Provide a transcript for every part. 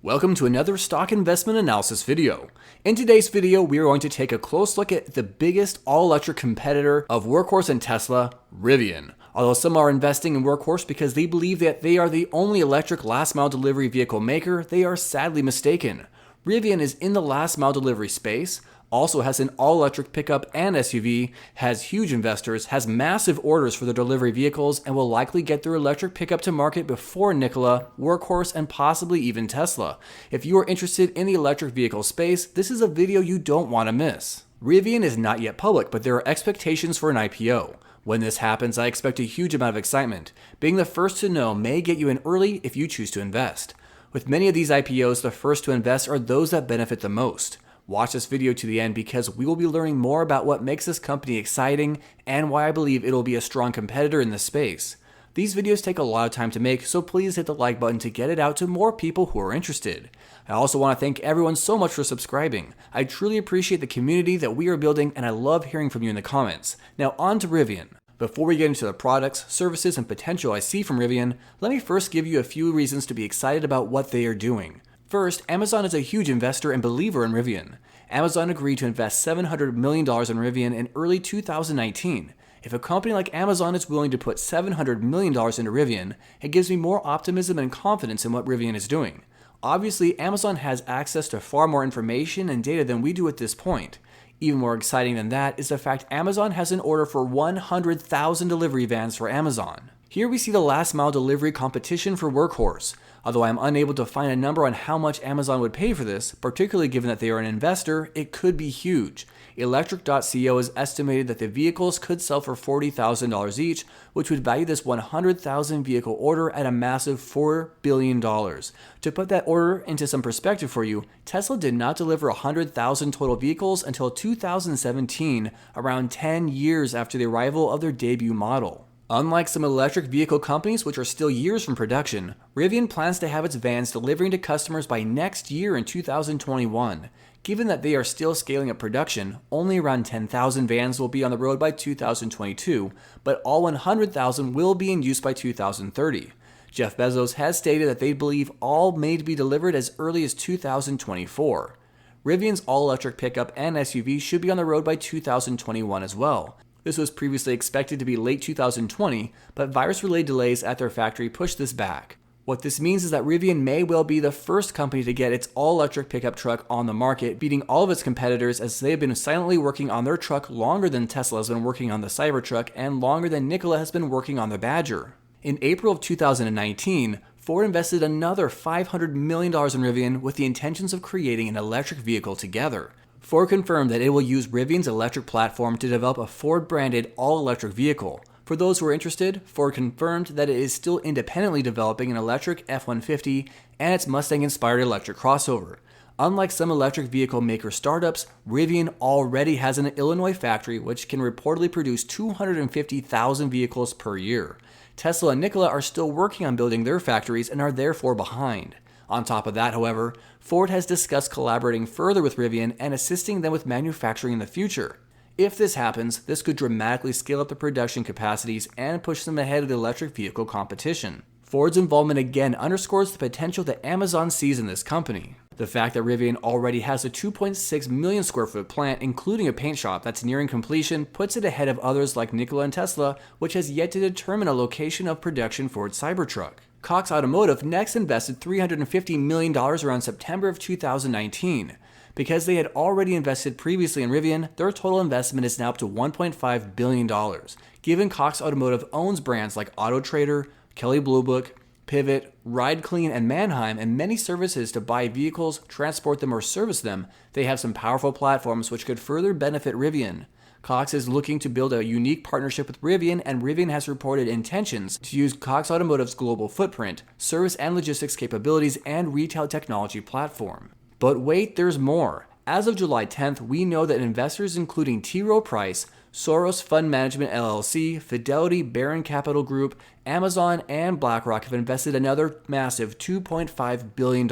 Welcome to another stock investment analysis video. In today's video, we are going to take a close look at the biggest all-electric competitor of Workhorse and Tesla, Rivian. Although some are investing in Workhorse because they believe that they are the only electric last-mile delivery vehicle maker, they are sadly mistaken. Rivian is in the last-mile delivery space, also has an all-electric pickup and SUV, has huge investors, has massive orders for their delivery vehicles, and will likely get their electric pickup to market before Nikola, Workhorse, and possibly even Tesla. If you are interested in the electric vehicle space, this is a video you don't want to miss. Rivian is not yet public, but there are expectations for an IPO. When this happens, I expect a huge amount of excitement. Being the first to know may get you in early if you choose to invest. With many of these IPOs, the first to invest are those that benefit the most. Watch this video to the end because we will be learning more about what makes this company exciting and why I believe it will be a strong competitor in this space. These videos take a lot of time to make, so please hit the like button to get it out to more people who are interested. I also want to thank everyone so much for subscribing. I truly appreciate the community that we are building and I love hearing from you in the comments. Now on to Rivian. Before we get into the products, services, and potential I see from Rivian, let me first give you a few reasons to be excited about what they are doing. First, Amazon is a huge investor and believer in Rivian. Amazon agreed to invest $700 million in Rivian in early 2019. If a company like Amazon is willing to put $700 million into Rivian, it gives me more optimism and confidence in what Rivian is doing. Obviously, Amazon has access to far more information and data than we do at this point. Even more exciting than that is the fact Amazon has an order for 100,000 delivery vans for Amazon. Here we see the last mile delivery competition for Workhorse. Although I am unable to find a number on how much Amazon would pay for this, particularly given that they are an investor, it could be huge. Electric.co has estimated that the vehicles could sell for $40,000 each, which would value this 100,000 vehicle order at a massive $4 billion. To put that order into some perspective for you, Tesla did not deliver 100,000 total vehicles until 2017, around 10 years after the arrival of their debut model. Unlike some electric vehicle companies which are still years from production, Rivian plans to have its vans delivering to customers by next year in 2021. Given that they are still scaling up production, only around 10,000 vans will be on the road by 2022, but all 100,000 will be in use by 2030. Jeff Bezos has stated that they believe all may be delivered as early as 2024. Rivian's all-electric pickup and SUV should be on the road by 2021 as well. This was previously expected to be late 2020, but virus-related delays at their factory pushed this back. What this means is that Rivian may well be the first company to get its all-electric pickup truck on the market, beating all of its competitors as they have been silently working on their truck longer than Tesla has been working on the Cybertruck and longer than Nikola has been working on the Badger. In April of 2019, Ford invested another $500 million in Rivian with the intentions of creating an electric vehicle together. Ford confirmed that it will use Rivian's electric platform to develop a Ford-branded all-electric vehicle. For those who are interested, Ford confirmed that it is still independently developing an electric F-150 and its Mustang-inspired electric crossover. Unlike some electric vehicle maker startups, Rivian already has an Illinois factory which can reportedly produce 250,000 vehicles per year. Tesla and Nikola are still working on building their factories and are therefore behind. On top of that, however, Ford has discussed collaborating further with Rivian and assisting them with manufacturing in the future. If this happens, this could dramatically scale up the production capacities and push them ahead of the electric vehicle competition. Ford's involvement again underscores the potential that Amazon sees in this company. The fact that Rivian already has a 2.6 million square foot plant, including a paint shop that's nearing completion, puts it ahead of others like Nikola and Tesla, which has yet to determine a location of production for its Cybertruck. Cox Automotive next invested $350 million around September of 2019. Because they had already invested previously in Rivian, their total investment is now up to $1.5 billion. Given Cox Automotive owns brands like AutoTrader, Kelley Blue Book, Pivot, Ride Clean, and Manheim, and many services to buy vehicles, transport them, or service them, they have some powerful platforms which could further benefit Rivian. Cox is looking to build a unique partnership with Rivian, and Rivian has reported intentions to use Cox Automotive's global footprint, service and logistics capabilities, and retail technology platform. But wait, there's more. As of July 10th, we know that investors including T. Rowe Price, Soros Fund Management LLC, Fidelity, Barron Capital Group, Amazon, and BlackRock have invested another massive $2.5 billion.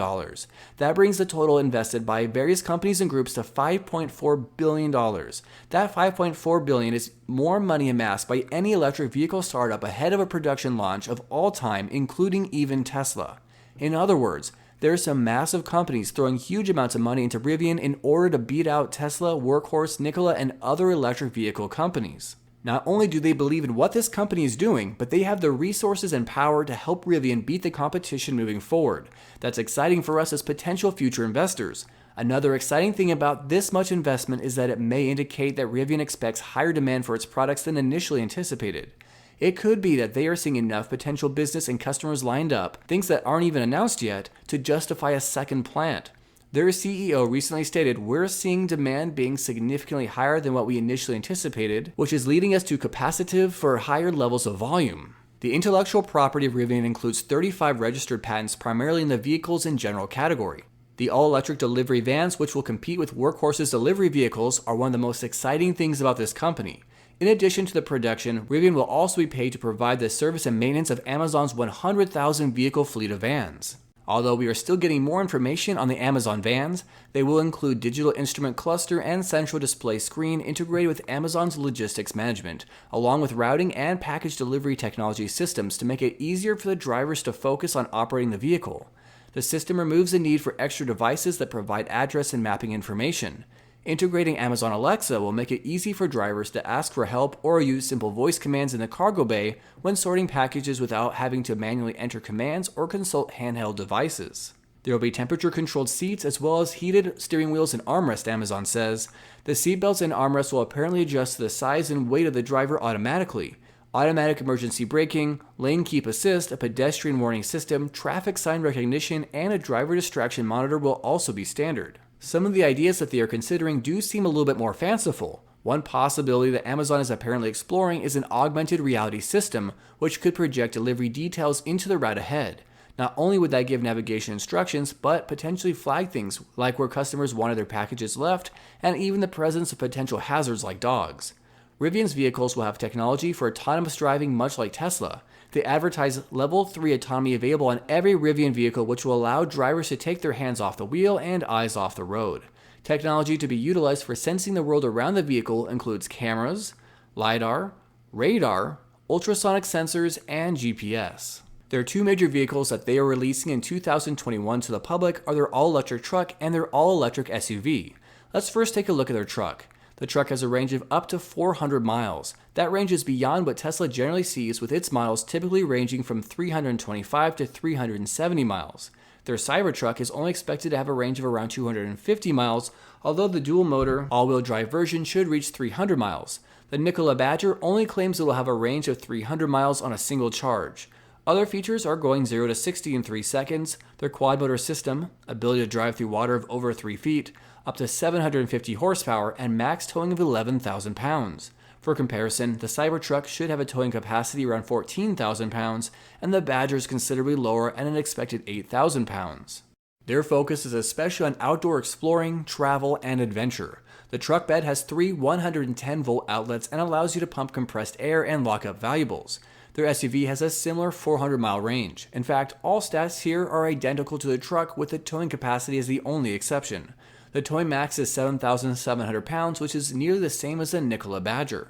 That brings the total invested by various companies and groups to $5.4 billion. That $5.4 billion is more money amassed by any electric vehicle startup ahead of a production launch of all time, including even Tesla. In other words, There are some massive companies throwing huge amounts of money into Rivian in order to beat out Tesla, Workhorse, Nikola, and other electric vehicle companies. Not only do they believe in what this company is doing, but they have the resources and power to help Rivian beat the competition moving forward. That's exciting for us as potential future investors. Another exciting thing about this much investment is that it may indicate that Rivian expects higher demand for its products than initially anticipated. It could be that they are seeing enough potential business and customers lined up, things that aren't even announced yet, to justify a second plant. Their CEO recently stated, "We're seeing demand being significantly higher than what we initially anticipated, which is leading us to capacitive for higher levels of volume." The intellectual property of Rivian includes 35 registered patents primarily in the vehicles in general category. The all-electric delivery vans, which will compete with Workhorse's delivery vehicles, are one of the most exciting things about this company. In addition to the production, Rivian will also be paid to provide the service and maintenance of Amazon's 100,000 vehicle fleet of vans. Although we are still getting more information on the Amazon vans, they will include digital instrument cluster and central display screen integrated with Amazon's logistics management, along with routing and package delivery technology systems to make it easier for the drivers to focus on operating the vehicle. The system removes the need for extra devices that provide address and mapping information. Integrating Amazon Alexa will make it easy for drivers to ask for help or use simple voice commands in the cargo bay when sorting packages without having to manually enter commands or consult handheld devices. There will be temperature-controlled seats as well as heated steering wheels and armrest, Amazon says. The seatbelts and armrests will apparently adjust to the size and weight of the driver automatically. Automatic emergency braking, lane keep assist, a pedestrian warning system, traffic sign recognition, and a driver distraction monitor will also be standard. Some of the ideas that they are considering do seem a little bit more fanciful. One possibility that Amazon is apparently exploring is an augmented reality system, which could project delivery details into the route ahead. Not only would that give navigation instructions, but potentially flag things like where customers wanted their packages left, and even the presence of potential hazards like dogs. Rivian's vehicles will have technology for autonomous driving much like Tesla. They advertise Level 3 autonomy available on every Rivian vehicle, which will allow drivers to take their hands off the wheel and eyes off the road. Technology to be utilized for sensing the world around the vehicle includes cameras, LiDAR, radar, ultrasonic sensors, and GPS. Their two major vehicles that they are releasing in 2021 to the public are their all-electric truck and their all-electric SUV. Let's first take a look at their truck. The truck has a range of up to 400 miles. That range is beyond what Tesla generally sees, with its miles typically ranging from 325 to 370 miles. Their Cybertruck is only expected to have a range of around 250 miles, although the dual-motor, all-wheel drive version should reach 300 miles. The Nikola Badger only claims it will have a range of 300 miles on a single charge. Other features are going 0 to 60 in 3 seconds, their quad-motor system, ability to drive through water of over 3 feet, up to 750 horsepower, and max towing of 11,000 pounds. For comparison, the Cybertruck should have a towing capacity around 14,000 pounds, and the Badger is considerably lower at an expected 8,000 pounds. Their focus is especially on outdoor exploring, travel, and adventure. The truck bed has 3 110-volt outlets and allows you to pump compressed air and lock up valuables. Their SUV has a similar 400-mile range. In fact, all stats here are identical to the truck, with the towing capacity as the only exception. The towing max is 7,700 pounds, which is nearly the same as the Nikola Badger.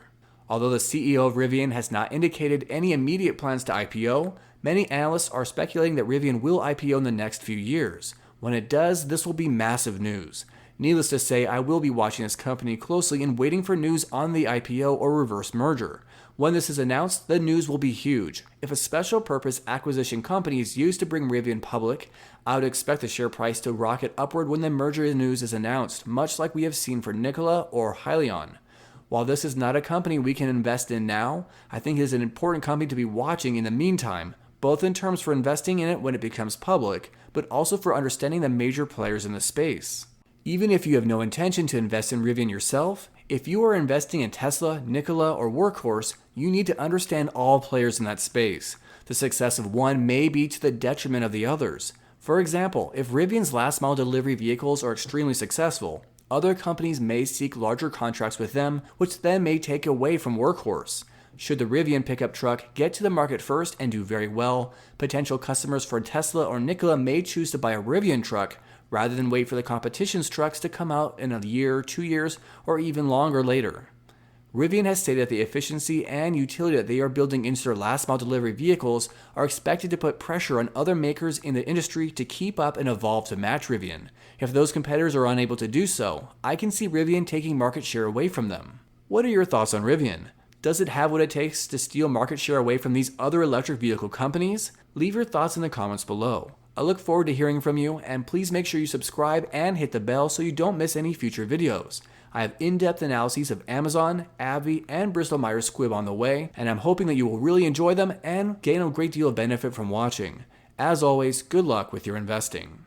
Although the CEO of Rivian has not indicated any immediate plans to IPO, many analysts are speculating that Rivian will IPO in the next few years. When it does, this will be massive news. Needless to say, I will be watching this company closely and waiting for news on the IPO or reverse merger. When this is announced, the news will be huge. If a special purpose acquisition company is used to bring Rivian public, I would expect the share price to rocket upward when the merger news is announced, much like we have seen for Nikola or Hyliion. While this is not a company we can invest in now, I think it is an important company to be watching in the meantime, both in terms for investing in it when it becomes public, but also for understanding the major players in the space. Even if you have no intention to invest in Rivian yourself, if you are investing in Tesla, Nikola, or Workhorse, you need to understand all players in that space. The success of one may be to the detriment of the others. For example, if Rivian's last mile delivery vehicles are extremely successful, other companies may seek larger contracts with them, which then may take away from Workhorse. Should the Rivian pickup truck get to the market first and do very well, potential customers for Tesla or Nikola may choose to buy a Rivian truck rather than wait for the competition's trucks to come out in a year, 2 years, or even longer later. Rivian has stated that the efficiency and utility that they are building into their last mile delivery vehicles are expected to put pressure on other makers in the industry to keep up and evolve to match Rivian. If those competitors are unable to do so, I can see Rivian taking market share away from them. What are your thoughts on Rivian? Does it have what it takes to steal market share away from these other electric vehicle companies? Leave your thoughts in the comments below. I look forward to hearing from you, and please make sure you subscribe and hit the bell so you don't miss any future videos. I have in-depth analyses of Amazon, AbbVie, and Bristol-Myers Squibb on the way, and I'm hoping that you will really enjoy them and gain a great deal of benefit from watching. As always, good luck with your investing.